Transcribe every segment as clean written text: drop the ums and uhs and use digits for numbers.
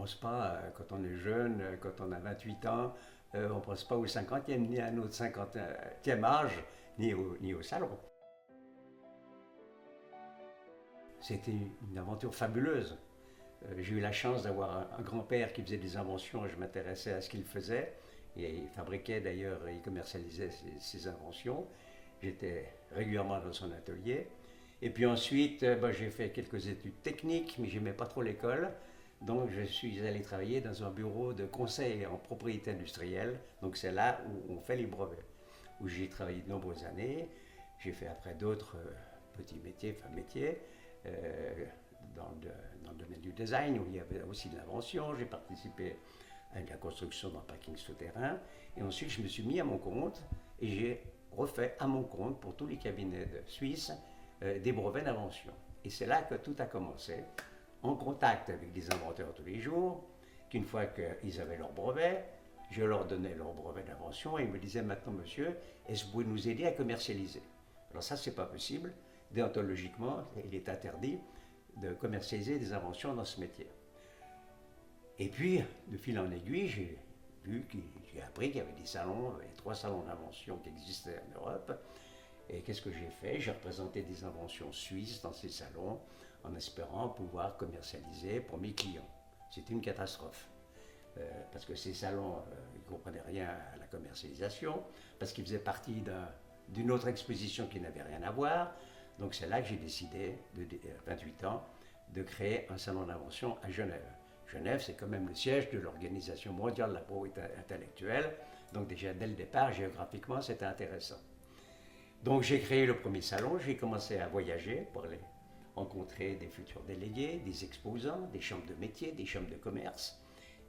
pense pas, quand on est jeune, quand on a 28 ans, on ne pense pas au 50e, ni à notre 50e âge, ni au salon. C'était une aventure fabuleuse. J'ai eu la chance d'avoir un grand-père qui faisait des inventions, je m'intéressais à ce qu'il faisait. Et il fabriquait d'ailleurs, il commercialisait ses inventions. J'étais régulièrement dans son atelier. Et puis ensuite, j'ai fait quelques études techniques, mais je n'aimais pas trop l'école. Donc je suis allé travailler dans un bureau de conseil en propriété industrielle. Donc c'est là où on fait les brevets, où j'ai travaillé de nombreuses années. J'ai fait après d'autres petits métiers, dans le domaine du design, où il y avait aussi de l'invention. J'ai participé à la construction d'un parking souterrain. Et ensuite, je me suis mis à mon compte et j'ai refait à mon compte pour tous les cabinets de Suisse des brevets d'invention. Et c'est là que tout a commencé, en contact avec des inventeurs tous les jours, qu'une fois qu'ils avaient leur brevet, je leur donnais leur brevet d'invention et ils me disaient maintenant, monsieur, est-ce que vous pouvez nous aider à commercialiser? Alors ça, c'est pas possible. Déontologiquement, il est interdit de commercialiser des inventions dans ce métier. Et puis, de fil en aiguille, j'ai appris qu'il y avait des salons, il y avait 3 salons d'invention qui existaient en Europe. Et qu'est-ce que j'ai fait? J'ai représenté des inventions suisses dans ces salons en espérant pouvoir commercialiser pour mes clients. C'était une catastrophe. Parce que ces salons, ils ne comprenaient rien à la commercialisation, parce qu'ils faisaient partie d'une autre exposition qui n'avait rien à voir. Donc c'est là que j'ai décidé, à 28 ans, de créer un salon d'invention à Genève. Genève, c'est quand même le siège de l'Organisation mondiale de la propriété intellectuelle. Donc déjà, dès le départ, géographiquement, c'était intéressant. Donc j'ai créé le premier salon, j'ai commencé à voyager pour aller rencontrer des futurs délégués, des exposants, des chambres de métiers, des chambres de commerce.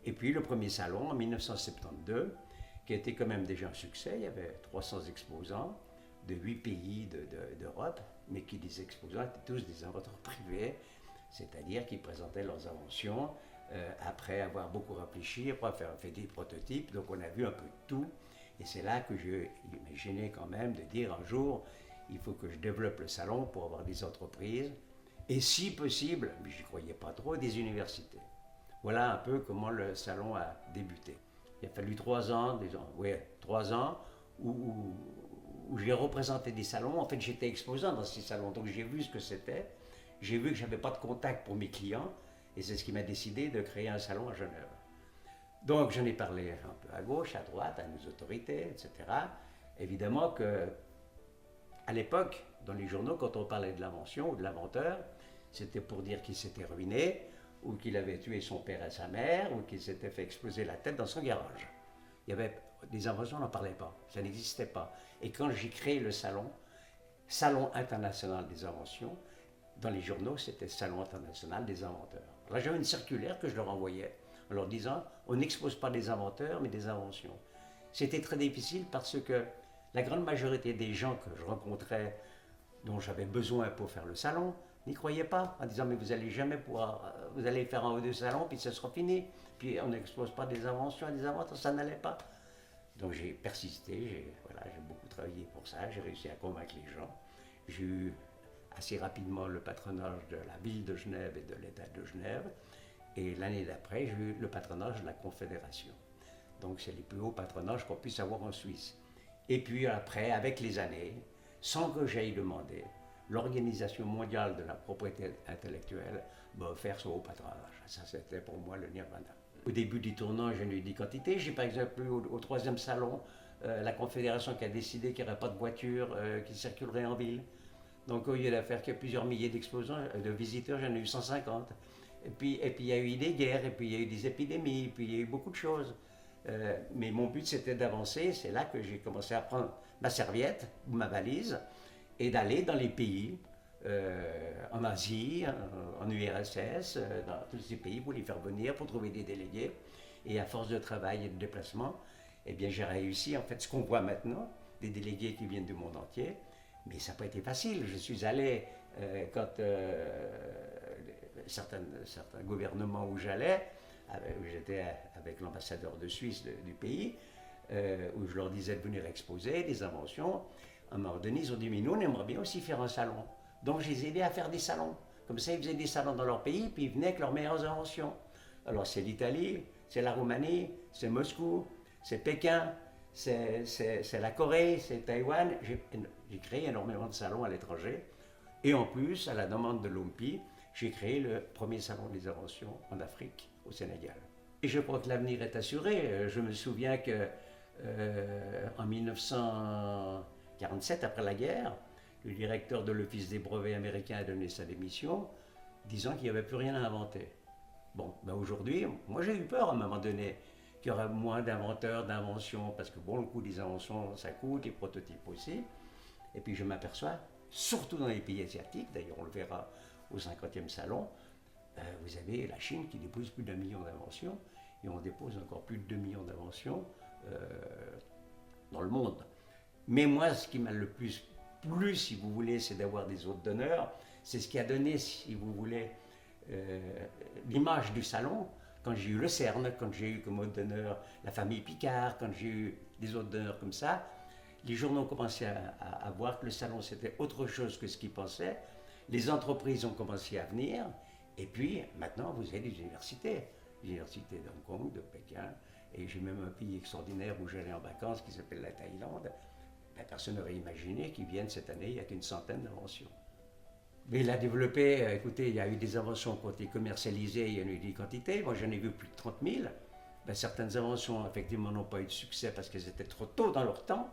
Et puis le premier salon en 1972, qui a été quand même déjà un succès, il y avait 300 exposants de 8 pays d'Europe, mais qui des exposants étaient tous des inventeurs privés, c'est-à-dire qui présentaient leurs inventions après avoir beaucoup réfléchi, après avoir fait des prototypes. Donc on a vu un peu de tout. Et c'est là que j'ai imaginé quand même de dire un jour, il faut que je développe le salon pour avoir des entreprises et si possible, mais je n'y croyais pas trop, des universités. Voilà un peu comment le salon a débuté. Il a fallu 3 ans, 3 ans où j'ai représenté des salons. En fait, j'étais exposant dans ces salons, donc j'ai vu ce que c'était. J'ai vu que je n'avais pas de contact pour mes clients et c'est ce qui m'a décidé de créer un salon à Genève. Donc j'en ai parlé un peu à gauche, à droite, à nos autorités, etc. Évidemment que à l'époque, dans les journaux, quand on parlait de l'invention ou de l'inventeur, c'était pour dire qu'il s'était ruiné, ou qu'il avait tué son père et sa mère, ou qu'il s'était fait exploser la tête dans son garage. Il y avait des inventions, on n'en parlait pas, ça n'existait pas. Et quand j'ai créé le salon, Salon international des inventions, dans les journaux, c'était Salon international des inventeurs. Alors j'avais une circulaire que je leur envoyais, en leur disant, on n'expose pas des inventeurs, mais des inventions. C'était très difficile parce que la grande majorité des gens que je rencontrais, dont j'avais besoin pour faire le salon, n'y croyaient pas, en disant, mais vous allez jamais pouvoir, vous allez faire un ou deux salons, puis ça sera fini. Puis on n'expose pas des inventions et des inventeurs, ça n'allait pas. Donc j'ai persisté, j'ai beaucoup travaillé pour ça, j'ai réussi à convaincre les gens. J'ai eu assez rapidement le patronage de la ville de Genève et de l'État de Genève. Et l'année d'après, j'ai eu le patronage de la Confédération. Donc c'est les plus hauts patronages qu'on puisse avoir en Suisse. Et puis après, avec les années, sans que j'aille demander, l'Organisation mondiale de la propriété intellectuelle m'a offert ce haut patronage. Ça, c'était pour moi le nirvana. Au début du tournant, je n'ai eu des quantités. J'ai par exemple eu au 3e salon la Confédération qui a décidé qu'il n'y aurait pas de voitures qui circuleraient en ville. Donc au lieu de faire que plusieurs milliers d'exposants, de visiteurs, j'en ai eu 150. Et puis il y a eu des guerres, et puis il y a eu des épidémies, et puis il y a eu beaucoup de choses. Mais mon but c'était d'avancer, c'est là que j'ai commencé à prendre ma serviette ou ma valise et d'aller dans les pays, en Asie, en URSS, dans tous ces pays pour les faire venir, pour trouver des délégués. Et à force de travail et de déplacement, eh bien j'ai réussi en fait ce qu'on voit maintenant, des délégués qui viennent du monde entier. Mais ça n'a pas été facile. Je suis allé, quand certains gouvernements où j'allais, où j'étais avec l'ambassadeur de Suisse du pays, où je leur disais de venir exposer des inventions. À un moment donné, ils ont dit, mais nous, on aimerait bien aussi faire un salon. Donc, je les ai aidés à faire des salons. Comme ça, ils faisaient des salons dans leur pays, puis ils venaient avec leurs meilleures inventions. Alors c'est l'Italie, c'est la Roumanie, c'est Moscou, c'est Pékin, c'est la Corée, c'est Taïwan. J'ai créé énormément de salons à l'étranger. Et en plus, à la demande de l'OMPI, j'ai créé le premier salon des inventions en Afrique, au Sénégal. Et je crois que l'avenir est assuré. Je me souviens que en 1947, après la guerre, le directeur de l'Office des brevets américain a donné sa démission, disant qu'il n'y avait plus rien à inventer. Bon, ben aujourd'hui, moi j'ai eu peur à un moment donné qu'il y aurait moins d'inventeurs, d'inventions, parce que bon, le coût des inventions, ça coûte, les prototypes aussi. Et puis je m'aperçois, surtout dans les pays asiatiques, d'ailleurs on le verra au 50e salon, vous avez la Chine qui dépose plus d'1 million d'inventions, et on dépose encore plus de 2 millions d'inventions dans le monde. Mais moi, ce qui m'a le plus plu, si vous voulez, c'est d'avoir des hôtes d'honneur. C'est ce qui a donné, si vous voulez, l'image du salon. Quand j'ai eu le CERN, quand j'ai eu comme hôte d'honneur la famille Picard, quand j'ai eu des hôtes d'honneur comme ça, les journaux ont commencé à voir que le salon c'était autre chose que ce qu'ils pensaient. Les entreprises ont commencé à venir. Et puis maintenant, vous avez des universités. L'université d'Hong Kong, de Pékin. Et j'ai même un pays extraordinaire où j'allais en vacances qui s'appelle la Thaïlande. Ben, personne n'aurait imaginé qu'ils viennent cette année, il n'y a qu'une centaine d'inventions. Mais il a développé, écoutez, il y a eu des inventions qui ont été commercialisées, il y en a eu des quantités. Moi, j'en ai vu plus de 30 000. Ben, certaines inventions, effectivement, n'ont pas eu de succès parce qu'elles étaient trop tôt dans leur temps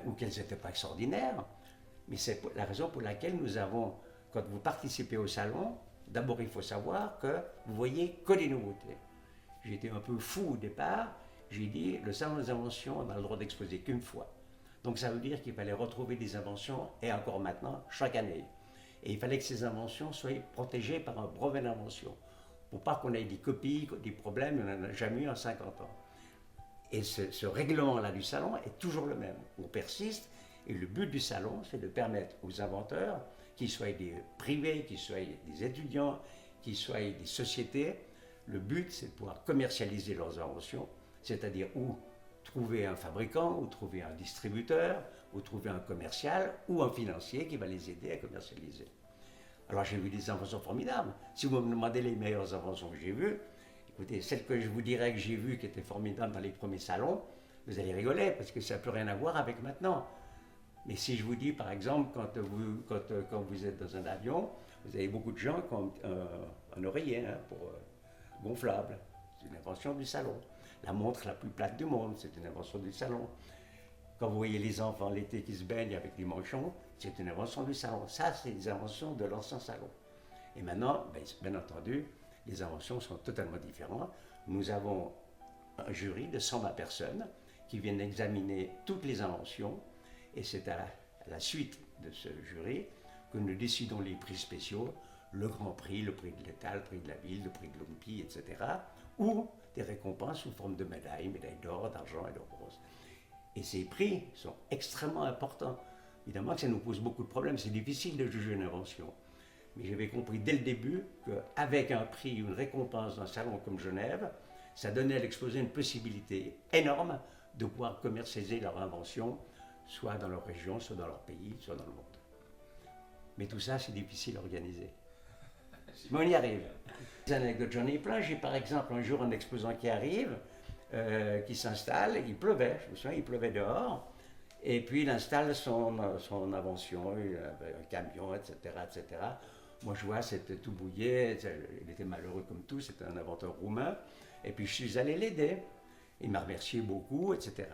ou qu'elles n'étaient pas extraordinaires. Mais c'est la raison pour laquelle nous avons, quand vous participez au salon, d'abord, il faut savoir que vous voyez que des nouveautés. J'étais un peu fou au départ. J'ai dit, le salon des inventions, on a le droit d'exposer qu'une fois. Donc ça veut dire qu'il fallait retrouver des inventions, et encore maintenant, chaque année. Et il fallait que ces inventions soient protégées par un brevet d'invention, pour pas qu'on ait des copies, des problèmes, on n'en a jamais eu en 50 ans. Et ce règlement-là du salon est toujours le même. On persiste, et le but du salon, c'est de permettre aux inventeurs, qu'ils soient des privés, qu'ils soient des étudiants, qu'ils soient des sociétés, le but, c'est de pouvoir commercialiser leurs inventions, c'est-à-dire ou trouver un fabricant, ou trouver un distributeur, ou trouver un commercial, ou un financier qui va les aider à commercialiser. Alors j'ai vu des inventions formidables. Si vous me demandez les meilleures inventions que j'ai vues, écoutez, celles que je vous dirais que j'ai vues qui étaient formidables dans les premiers salons, vous allez rigoler, parce que ça n'a plus rien à voir avec maintenant. Mais si je vous dis, par exemple, quand vous êtes dans un avion, vous avez beaucoup de gens qui ont un oreiller gonflable. C'est une invention du salon. La montre la plus plate du monde, c'est une invention du salon. Quand vous voyez les enfants l'été qui se baignent avec des manchons, c'est une invention du salon. Ça, c'est des inventions de l'ancien salon. Et maintenant, bien entendu, les inventions sont totalement différentes. Nous avons un jury de 120 personnes qui viennent examiner toutes les inventions. Et c'est à la suite de ce jury que nous décidons les prix spéciaux, le Grand Prix, le prix de l'État, le prix de la ville, le prix de l'OMPI, etc. Ou des récompenses sous forme de médailles d'or, d'argent et de bronze. Et ces prix sont extrêmement importants. Évidemment que ça nous pose beaucoup de problèmes, c'est difficile de juger une invention. Mais j'avais compris dès le début qu'avec un prix, une récompense dans un salon comme Genève, ça donnait à l'exposé une possibilité énorme de pouvoir commercialiser leur invention, soit dans leur région, soit dans leur pays, soit dans le monde. Mais tout ça, c'est difficile à organiser. Mais on y arrive. Des anecdotes, j'en ai plein. J'ai par exemple un jour un exposant qui arrive, qui s'installe, il pleuvait, je me souviens, il pleuvait dehors, et puis il installe son invention, un camion, etc., etc. Moi je vois, c'était tout bouillé, il était malheureux comme tout, c'était un inventeur roumain, et puis je suis allé l'aider. Il m'a remercié beaucoup, etc.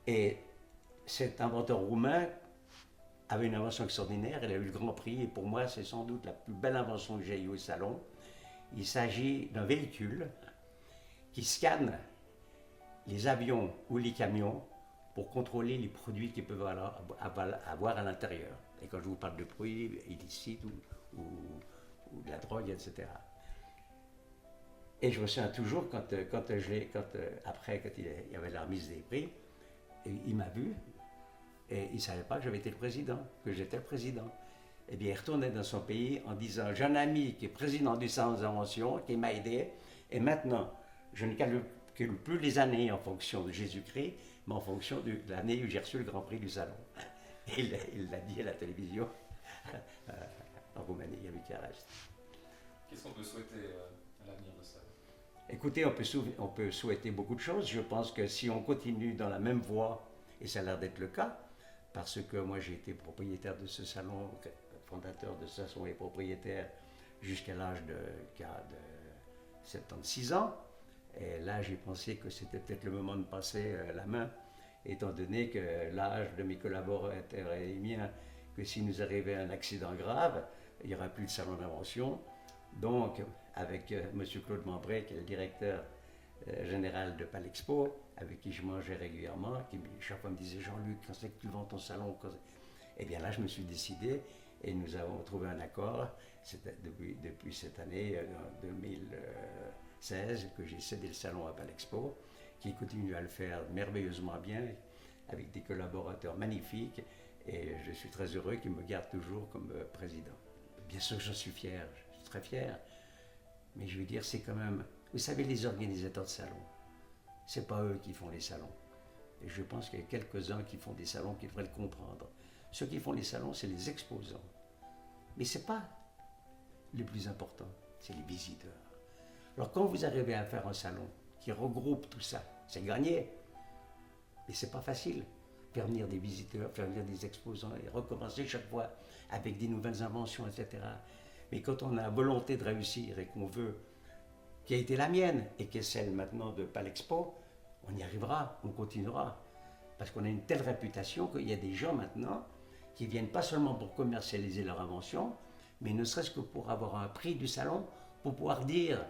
Et cet inventeur roumain avait une invention extraordinaire, il a eu le Grand Prix, et pour moi c'est sans doute la plus belle invention que j'ai eue au salon. Il s'agit d'un véhicule qui scanne les avions ou les camions pour contrôler les produits qu'ils peuvent avoir à l'intérieur. Et quand je vous parle de produits illicites ou de la drogue, etc. Et je me souviens toujours, après, quand il y avait la remise des prix, il m'a vu, et il ne savait pas que j'avais été le président, que j'étais le président. Eh bien, il retournait dans son pays en disant, j'ai un ami qui est président du Salon des inventions, qui m'a aidé, et maintenant, je ne calcule plus les années en fonction de Jésus-Christ, mais en fonction de l'année où j'ai reçu le Grand Prix du Salon. Et il l'a dit à la télévision, en Roumanie, à Bucarest. Qu'est-ce qu'on peut souhaiter à l'avenir de ça? Écoutez, on peut souhaiter beaucoup de choses. Je pense que si on continue dans la même voie, et ça a l'air d'être le cas, parce que moi j'ai été propriétaire de ce salon, fondateur de ce salon et propriétaire jusqu'à l'âge de 76 ans. Et là, j'ai pensé que c'était peut-être le moment de passer la main, étant donné que l'âge de mes collaborateurs et les miens, que si nous arrivait un accident grave, il n'y aura plus de salon d'invention. Donc, avec M. Claude Membray, qui est le directeur général de Palexpo, avec qui je mangeais régulièrement, qui chaque fois me disait Jean-Luc, quand c'est que tu vends ton salon? Eh bien là, je me suis décidé et nous avons trouvé un accord depuis cette année, en 2016, que j'ai cédé le salon à Palexpo, qui continue à le faire merveilleusement bien, avec des collaborateurs magnifiques, et je suis très heureux qu'ils me gardent toujours comme président. Bien sûr, j'en suis fier, je suis très fier, mais je veux dire, c'est quand même, vous savez, les organisateurs de salons, c'est pas eux qui font les salons. Et je pense qu'il y a quelques-uns qui font des salons qui devraient le comprendre. Ceux qui font les salons, c'est les exposants. Mais ce n'est pas le plus important, c'est les visiteurs. Alors quand vous arrivez à faire un salon qui regroupe tout ça, c'est gagné. Mais ce n'est pas facile. Faire venir des visiteurs, faire venir des exposants et recommencer chaque fois avec des nouvelles inventions, etc. Mais quand on a la volonté de réussir et qu'on veut, qui a été la mienne et qui est celle maintenant de Palexpo, on y arrivera, on continuera. Parce qu'on a une telle réputation qu'il y a des gens maintenant qui viennent pas seulement pour commercialiser leur invention, mais ne serait-ce que pour avoir un prix du salon, pour pouvoir dire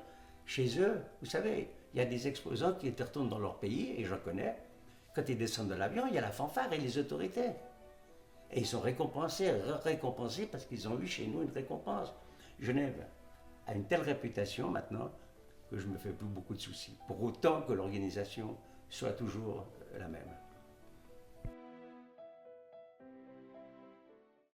chez eux, vous savez, il y a des exposants qui retournent dans leur pays, et j'en connais, quand ils descendent de l'avion, il y a la fanfare et les autorités. Et ils sont récompensés parce qu'ils ont eu chez nous une récompense. Genève a une telle réputation maintenant que je ne me fais plus beaucoup de soucis, pour autant que l'organisation soit toujours la même.